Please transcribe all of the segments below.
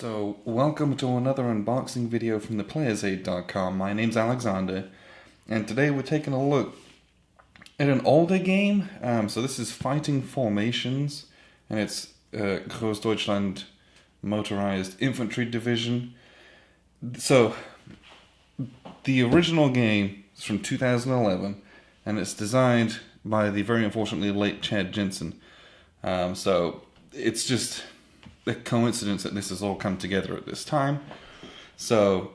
So, welcome to another unboxing video from theplayersaid.com. My name's Alexander, and today we're taking a look at an older game. So this is Fighting Formations, and it's Großdeutschland Motorized Infantry Division. So, the original game is from 2011, and it's designed by the very unfortunately late Chad Jensen. So, it's just a coincidence that this has all come together at this time. So,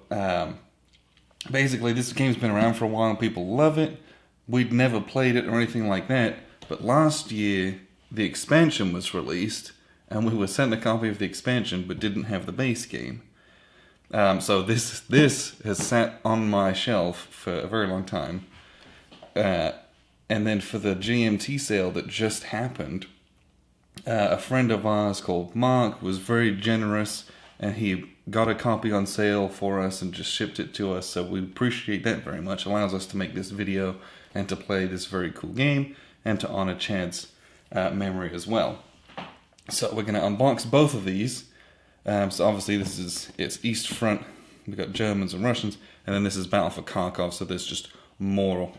basically this game's been around for a while and people love it. We'd never played it or anything like that, but last year the expansion was released and we were sent a copy of the expansion but didn't have the base game. So this has sat on my shelf for a very long time. And then for the GMT sale that just happened, a friend of ours called Mark was very generous and he got a copy on sale for us and just shipped it to us, so we appreciate that very much. It allows us to make this video and to play this very cool game and to honor Chad's memory as well. So we're going to unbox both of these. So obviously it's East Front, we've got Germans and Russians, and then this is Battle for Kharkov, so there's just more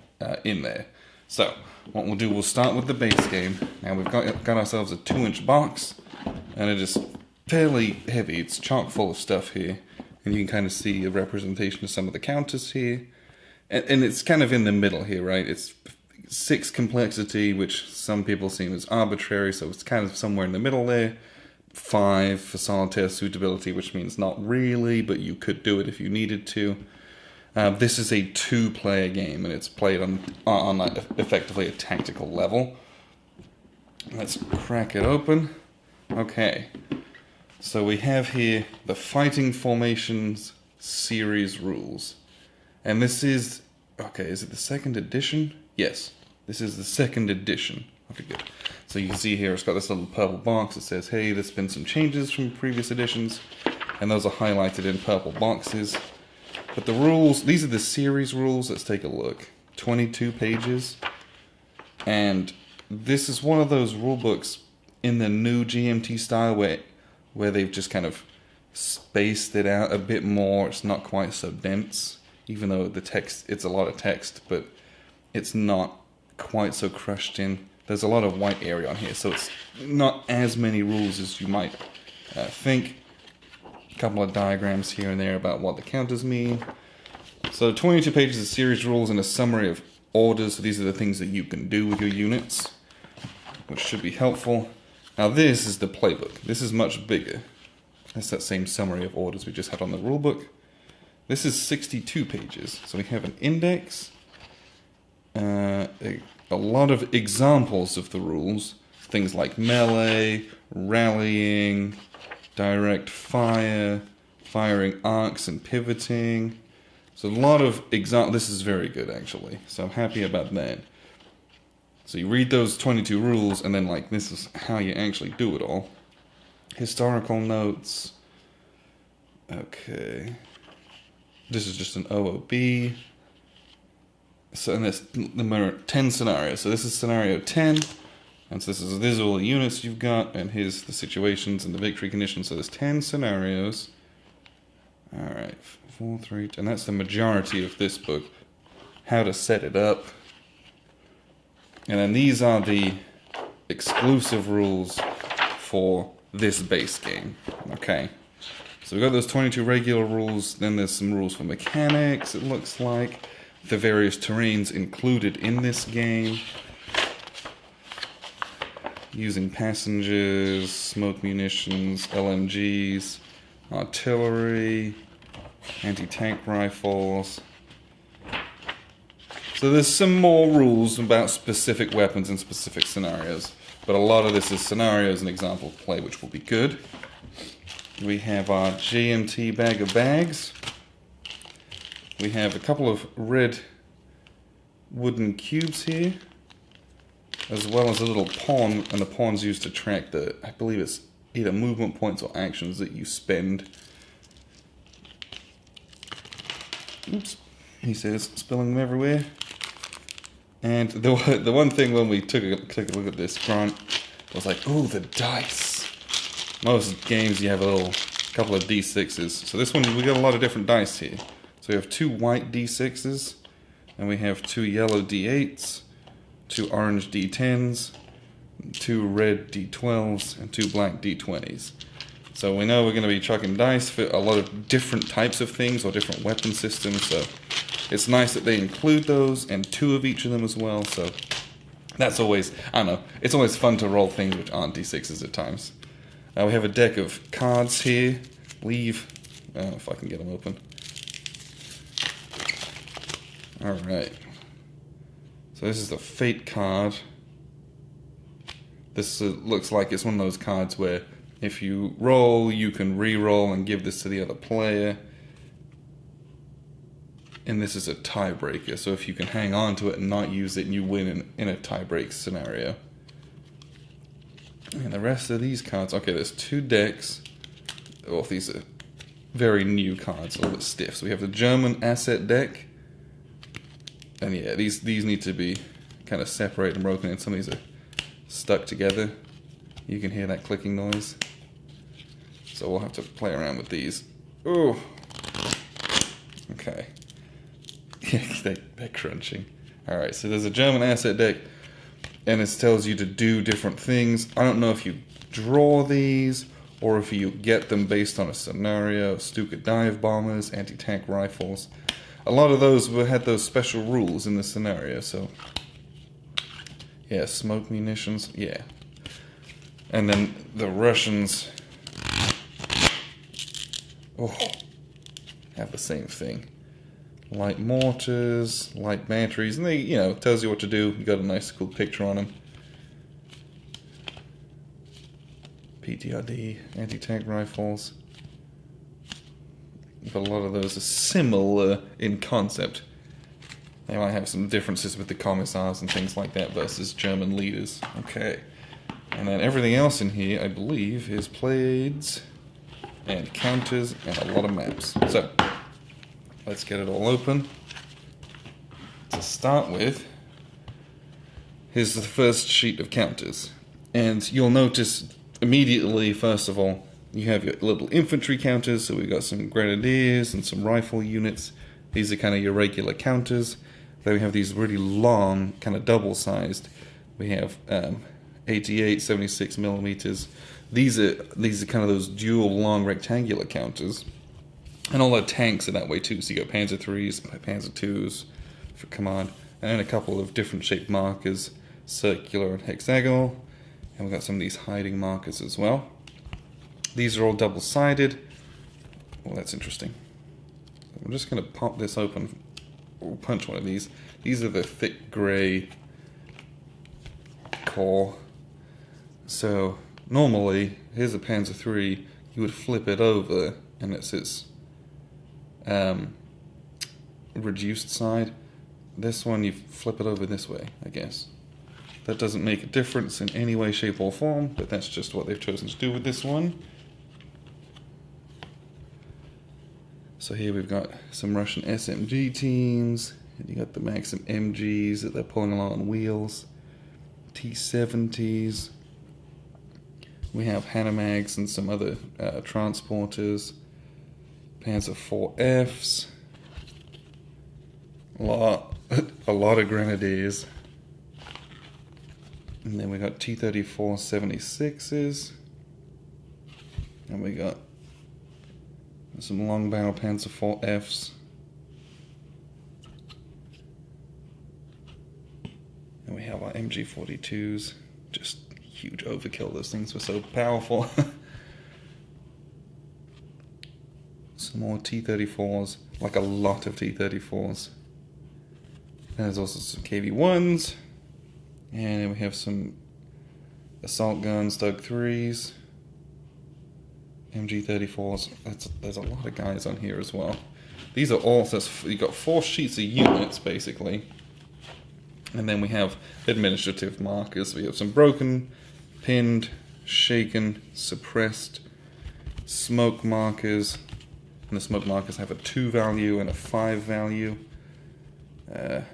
in there. So, what we'll do, we'll start with the base game. Now we've got ourselves a 2-inch box, and it is fairly heavy. It's chock full of stuff here, and you can kind of see a representation of some of the counters here. And it's kind of in the middle here, right? It's 6 complexity, which some people see as arbitrary, so it's kind of somewhere in the middle there. 5 for solitaire suitability, which means not really, but you could do it if you needed to. This is a 2-player game, and it's played on like effectively a tactical level. Let's crack it open. Okay, so we have here the Fighting Formations series rules, and this is is it the 2nd edition? Yes, this is the 2nd edition. Okay, good. So you can see here it's got this little purple box that says, "Hey, there's been some changes from previous editions," and those are highlighted in purple boxes. But the rules, these are the series rules. Let's take a look. 22 pages. And this is one of those rule books in the new GMT style where they've just kind of spaced it out a bit more. It's not quite so dense, even though the text, it's a lot of text, but it's not quite so crushed in. There's a lot of white area on here, so it's not as many rules as you might think. Couple of diagrams here and there about what the counters mean. So 22 pages of series rules and a summary of orders. So these are the things that you can do with your units, which should be helpful. Now this is the playbook. This is much bigger. That's that same summary of orders we just had on the rulebook. This is 62 pages. So we have an index, a lot of examples of the rules, things like melee, rallying, direct fire, firing arcs and pivoting. So a lot of examples. This is very good actually, so I'm happy about that. So you read those 22 rules and then this is how you actually do it all. Historical notes. Okay. This is just an OOB. So and there's 10 scenarios. So this is scenario 10. And so these are all the units you've got, and here's the situations and the victory conditions. So there's 10 scenarios. Alright, 4, 3, and that's the majority of this book. How to set it up. And then these are the exclusive rules for this base game. Okay. So we've got those 22 regular rules, then there's some rules for mechanics, it looks like. The various terrains included in this game. Using passengers, smoke munitions, LMGs, artillery, anti-tank rifles. So there's some more rules about specific weapons and specific scenarios, but a lot of this is scenarios and example play, which will be good. We have our GMT bag of bags. We have a couple of red wooden cubes here, as well as a little pawn, and the pawn's used to track I believe it's either movement points or actions that you spend. Oops, he says, spilling them everywhere. And the one thing when we took a look at this front was like, ooh, the dice. Most games you have a little a couple of D6s. So this one, we got a lot of different dice here. So we have 2 white D6s, and we have 2 yellow D8s, 2 orange D10s, 2 red D12s, and 2 black D20s. So we know we're going to be chucking dice for a lot of different types of things or different weapon systems, so it's nice that they include those and 2 of each of them as well, so that's always, I don't know, it's always fun to roll things which aren't D6s at times. We have a deck of cards here. Leave. I don't know if I can get them open. Alright. So this is the Fate card. This looks like it's one of those cards where if you roll, you can re-roll and give this to the other player. And this is a tiebreaker, so if you can hang on to it and not use it, you win in a tiebreak scenario. And the rest of these cards, okay, there's 2 decks. Oh, these are very new cards, a little bit stiff. So we have the German asset deck. And yeah, these need to be kind of separated and broken, and some of these are stuck together. You can hear that clicking noise. So we'll have to play around with these. Oh, okay. They're crunching. Alright, so there's a German asset deck, and it tells you to do different things. I don't know if you draw these, or if you get them based on a scenario. Stuka dive bombers, anti-tank rifles. A lot of those had those special rules in the scenario, so... yeah, smoke munitions, yeah. And then the Russians... oh, have the same thing. Light mortars, light batteries, and they, you know, tells you what to do. You got a nice cool picture on them. PTRD, anti-tank rifles. But a lot of those are similar in concept. They might have some differences with the commissars and things like that versus German leaders. Okay. And then everything else in here, I believe, is plaids and counters and a lot of maps. So, let's get it all open. To start with, here's the first sheet of counters. And you'll notice immediately, first of all, you have your little infantry counters. So we've got some grenadiers and some rifle units. These are kind of your regular counters. Then we have these really long, kind of double-sized. We have 88, 76 millimeters. These are kind of those dual long rectangular counters. And all the tanks are that way too. So you got Panzer 3s, Panzer 2s for command, and a couple of different shaped markers, circular and hexagonal. And we've got some of these hiding markers as well. These are all double-sided. Oh, that's interesting. I'm just going to pop this open. Or punch one of these. These are the thick grey core. So normally, here's a Panzer 3. You would flip it over, and it's its reduced side. This one, you flip it over this way, I guess. That doesn't make a difference in any way, shape, or form, but that's just what they've chosen to do with this one. So here we've got some Russian SMG teams, and you got the Maxim MGs that they're pulling along on wheels, T-70s. We have Hanamags and some other transporters, Panzer 4Fs, a lot of grenadiers. And then we got T-34 76s, and we got some long barrel Panzer 4Fs, and we have our MG42s. Just huge overkill. Those things were so powerful. Some more T-34s, like a lot of T-34s. And there's also some KV-1s. And then we have some assault guns, Stug 3s, MG34s. There's a lot of guys on here as well. These are all, so you've got 4 sheets of units, basically. And then we have administrative markers. We have some broken, pinned, shaken, suppressed, smoke markers. And the smoke markers have a 2 value and a 5 value. And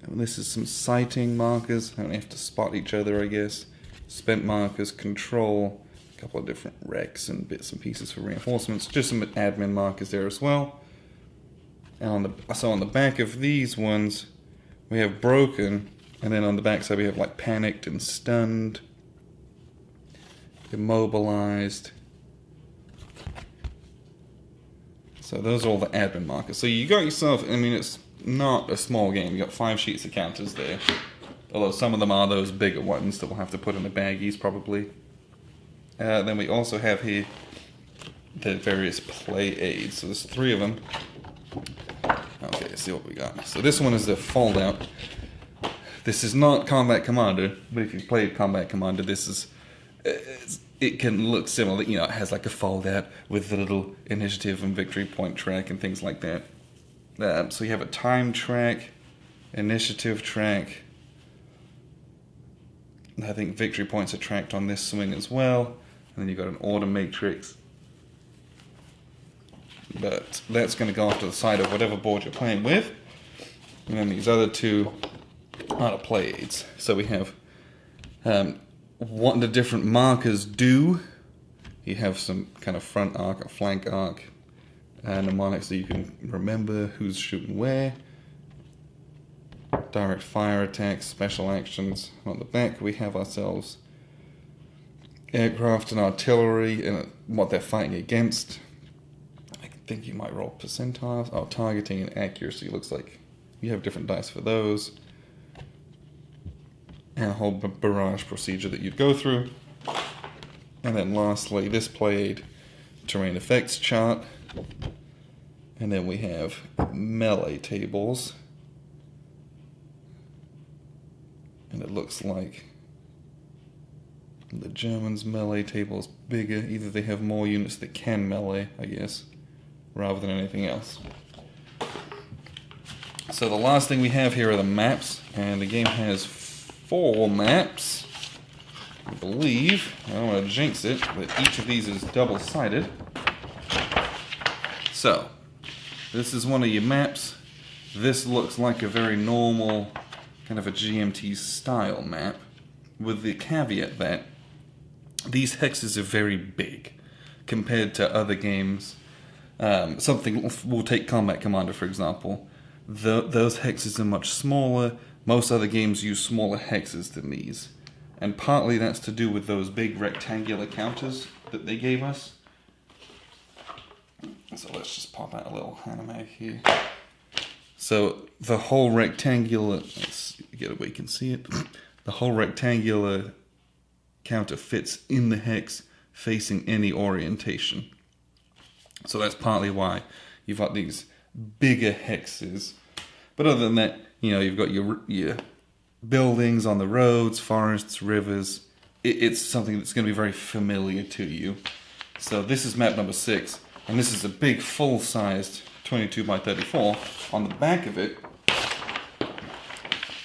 this is some sighting markers. I don't have to spot each other, I guess. Spent markers, control couple of different wrecks and bits and pieces for reinforcements. Just some admin markers there as well. And on the back of these ones, we have broken, and then on the back side we have like panicked and stunned, immobilized. So those are all the admin markers. So you got yourself, I mean, it's not a small game. You got 5 sheets of counters there. Although some of them are those bigger ones that we'll have to put in the baggies probably. Then we also have here the various play aids. So there's 3 of them. Okay, let's see what we got. So this one is the fold out. This is not Combat Commander, but if you've played Combat Commander, this is... it can look similar. You know, it has like a fold out with the little initiative and victory point track and things like that. So you have a time track, initiative track. I think victory points are tracked on this swing as well. And then you've got an order matrix. But that's going to go off to the side of whatever board you're playing with. And then these other 2 are the play aids. So we have what the different markers do. You have some kind of front arc or flank arc. And mnemonics so you can remember who's shooting where. Direct fire attacks, special actions. On the back we have ourselves aircraft and artillery and what they're fighting against. I think you might roll percentiles. Oh, targeting and accuracy looks like you have different dice for those. And a whole barrage procedure that you'd go through. And then lastly, this play aid, terrain effects chart. And then we have melee tables. And it looks like the Germans' melee table is bigger. Either they have more units that can melee, I guess, rather than anything else. So the last thing we have here are the maps, and the game has 4 maps, I believe. I don't want to jinx it, but each of these is double-sided. So, this is one of your maps. This looks like a very normal, kind of a GMT style map, with the caveat that these hexes are very big compared to other games. We'll take Combat Commander for example. Those hexes are much smaller. Most other games use smaller hexes than these. And partly that's to do with those big rectangular counters that they gave us. So let's just pop out a little anime here. So the whole rectangular, let's get it where you can see it. The whole rectangular counter fits in the hex facing any orientation. So that's partly why you've got these bigger hexes. But other than that, you know, you've got your buildings on the roads, forests, rivers. It's something that's going to be very familiar to you. So this is map number 6, and this is a big full-sized 22 by 34. On the back of it,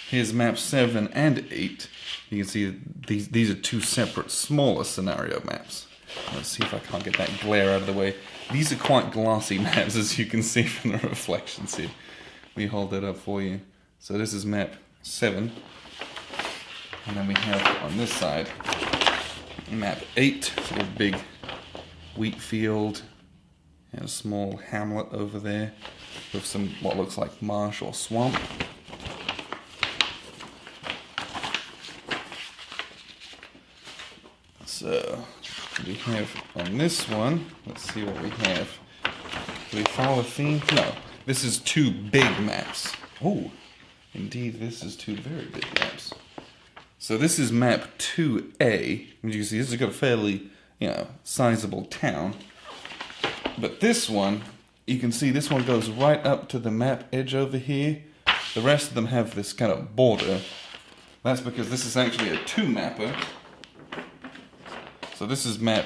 here's map 7 and 8. You can see these are 2 separate, smaller scenario maps. Let's see if I can't get that glare out of the way. These are quite glossy maps, as you can see from the reflections here. Let me hold that up for you. So this is map 7. And then we have on this side map 8. It's a little big wheat field and a small hamlet over there with some what looks like marsh or swamp. So we have on this one, let's see what we have. Do we follow a theme? No. This is 2 big maps. Oh, indeed, this is 2 very big maps. So this is map 2A. As you can see, this has got a fairly, sizable town. But this one, you can see this one goes right up to the map edge over here. The rest of them have this kind of border. That's because this is actually a 2-mapper. So this is map...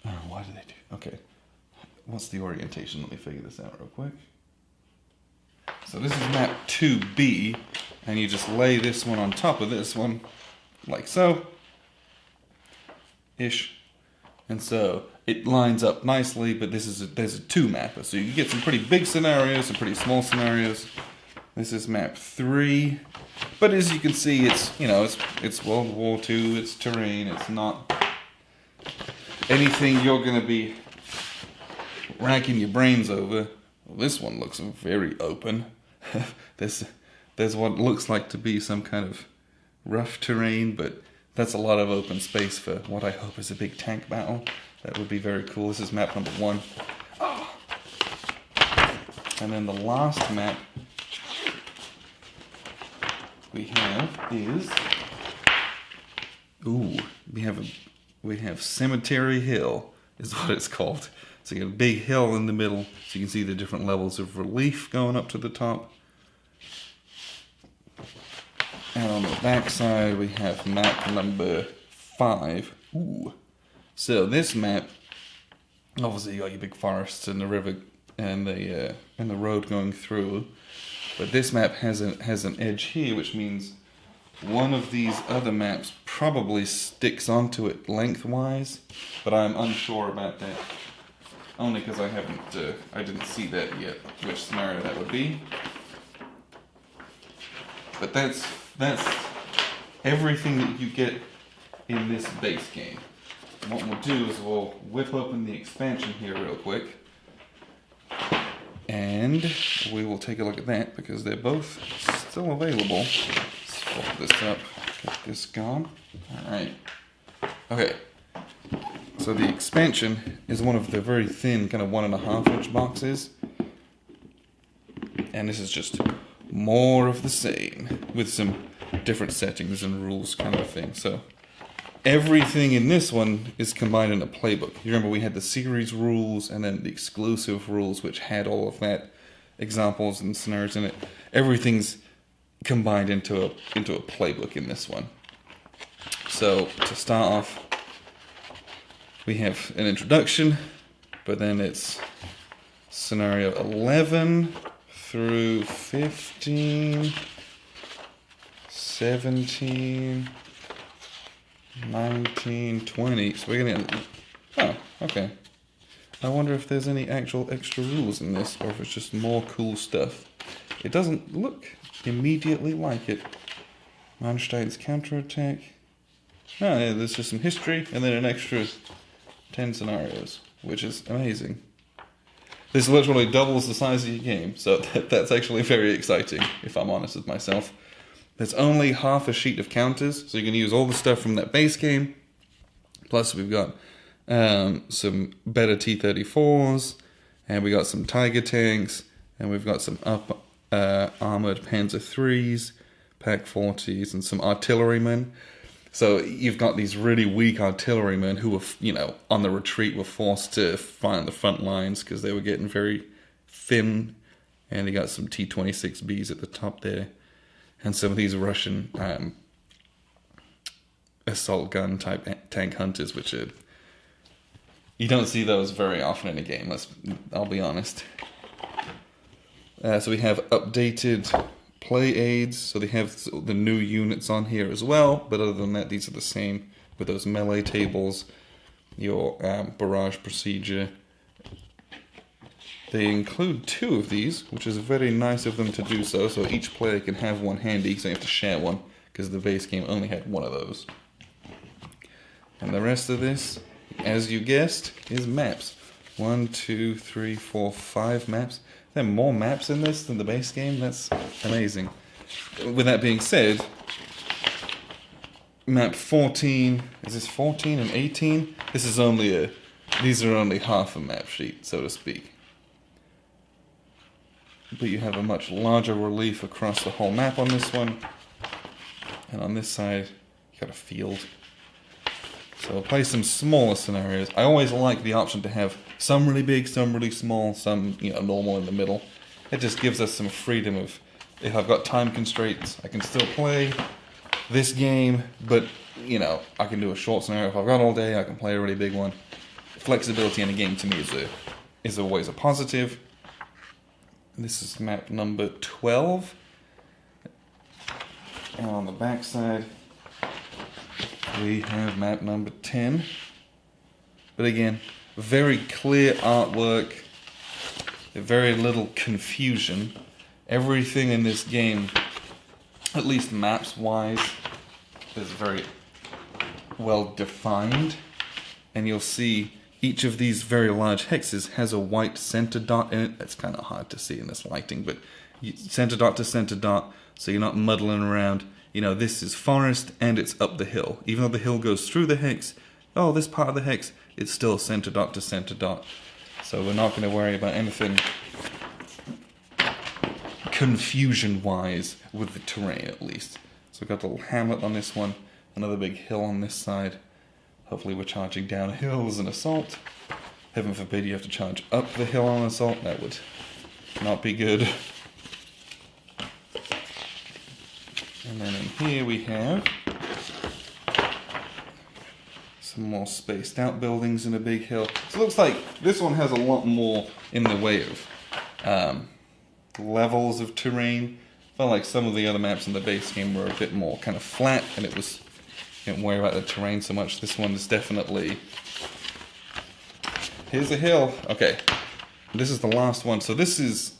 Oh, why did they do... Okay. What's the orientation? Let me figure this out real quick. So this is map 2B, and you just lay this one on top of this one, like so. Ish. And so it lines up nicely, but there's a 2-mapper. So you can get some pretty big scenarios, some pretty small scenarios. This is map 3. But as you can see, it's World War II, it's terrain, it's not anything you're going to be racking your brains over, well, this one looks very open. There's what looks like to be some kind of rough terrain, but that's a lot of open space for what I hope is a big tank battle. That would be very cool. This is map number 1. Oh. And then the last map we have is... Ooh, we have Cemetery Hill, is what it's called. So you got a big hill in the middle, so you can see the different levels of relief going up to the top. And on the back side, we have map number 5. Ooh. So this map, obviously you got your big forests and the river and the road going through. But this map has an edge here, which means one of these other maps probably sticks onto it lengthwise, but I'm unsure about that. Only because I didn't see that yet, which scenario that would be. But that's everything that you get in this base game. And what we'll do is we'll whip open the expansion here real quick. And we will take a look at that because they're both still available. Let's swap this up, get this gone. Alright. Okay. So the expansion is one of the very thin, kind of 1.5 inch boxes. And this is just more of the same, with some different settings and rules kind of thing. So everything in this one is combined in a playbook. You remember we had the series rules and then the exclusive rules, which had all of that, examples and scenarios in it. Everything's combined into a playbook in this one. So to start off, we have an introduction, but then it's scenario 11 through 15, 17, 19, 20. So we're gonna... Oh, okay. I wonder if there's any actual extra rules in this, or if it's just more cool stuff. It doesn't look immediately like it. Einstein's counterattack. Oh, yeah, there's just some history, and then an extra 10 scenarios, which is amazing. This literally doubles the size of your game, so that's actually very exciting, if I'm honest with myself. There's only half a sheet of counters, so you can use all the stuff from that base game. Plus we've got some better T-34s, and we got some Tiger tanks, and we've got some armored Panzer IIIs, Pak-40s, and some artillerymen. So you've got these really weak artillerymen who were, on the retreat, were forced to find the front lines because they were getting very thin. And you got some T-26Bs at the top there. And some of these Russian assault gun type tank hunters, which are... You don't see those very often in a game, I'll be honest. So we have updated play aids, so they have the new units on here as well, but other than that, these are the same with those melee tables, your barrage procedure. They include 2 of these, which is very nice of them to do so each player can have one handy, so you have to share one, because the base game only had one of those. And the rest of this, as you guessed, is maps. 1, 2, 3, 4, 5 maps. There are more maps in this than the base game. That's amazing. With that being said, map 14, is this 14 and 18? These are only half a map sheet, so to speak. But you have a much larger relief across the whole map on this one. And on this side, you got a field. So we'll play some smaller scenarios. I always like the option to have some really big, some really small, some normal in the middle. It just gives us some freedom of, if I've got time constraints, I can still play this game, but I can do a short scenario. If I've got all day, I can play a really big one. Flexibility in a game to me is always a positive. This is map number 12. And on the back side, we have map number 10. But again, very clear artwork, very little confusion. Everything in this game, at least maps-wise, is very well defined. and you'll see each of these very large hexes has a white center dot in it. It's kind of hard to see in this lighting, but center dot to center dot, so you're not muddling around. You know, this is forest and it's up the hill. Even though the hill goes through the hex, oh, this part of the hex, it's still center dot to center dot. So we're not going to worry about anything confusion-wise with the terrain, at least. So we've got a little hamlet on this one, another big hill on this side. Hopefully we're charging down hills in assault. Heaven forbid you have to charge up the hill on assault. That would not be good. And then in here we have some more spaced out buildings in a big hill. So it looks like this one has a lot more in the way of levels of terrain. I felt like some of the other maps in the base game were a bit more kind of flat, and you didn't worry about the terrain so much. This one is definitely... Here's a hill. Okay, this is the last one. So this is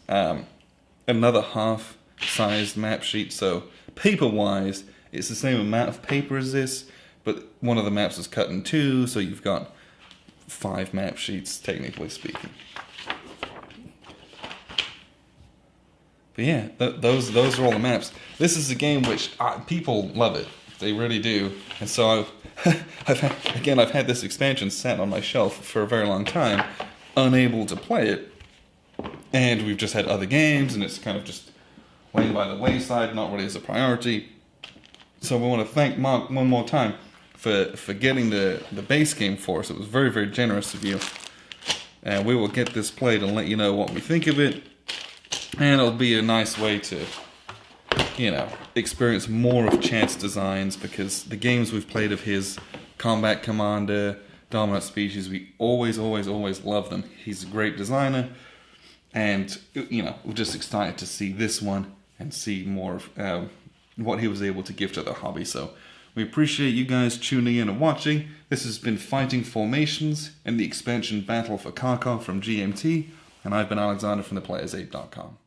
another half-sized map sheet. So paper-wise, it's the same amount of paper as this, but one of the maps is cut in two, so you've got 5 map sheets, technically speaking. But yeah, those are all the maps. This is a game which people love it. They really do. And so I've had this expansion sat on my shelf for a very long time, unable to play it. And we've just had other games, and it's kind of just laying by the wayside, not really as a priority. So we want to thank Mark one more time for getting the base game for us. It was very, very generous of you. And we will get this played and let you know what we think of it. And it'll be a nice way to, you know, experience more of Chad's designs, because the games we've played of his, Combat Commander, Dominant Species, we always love them. He's a great designer, and, you know, we're just excited to see this one and see more of what he was able to give to the hobby. So we appreciate you guys tuning in and watching. This has been Fighting Formations and the expansion Battle for Kharkov from GMT, and I've been Alexander from theplayersaid.com.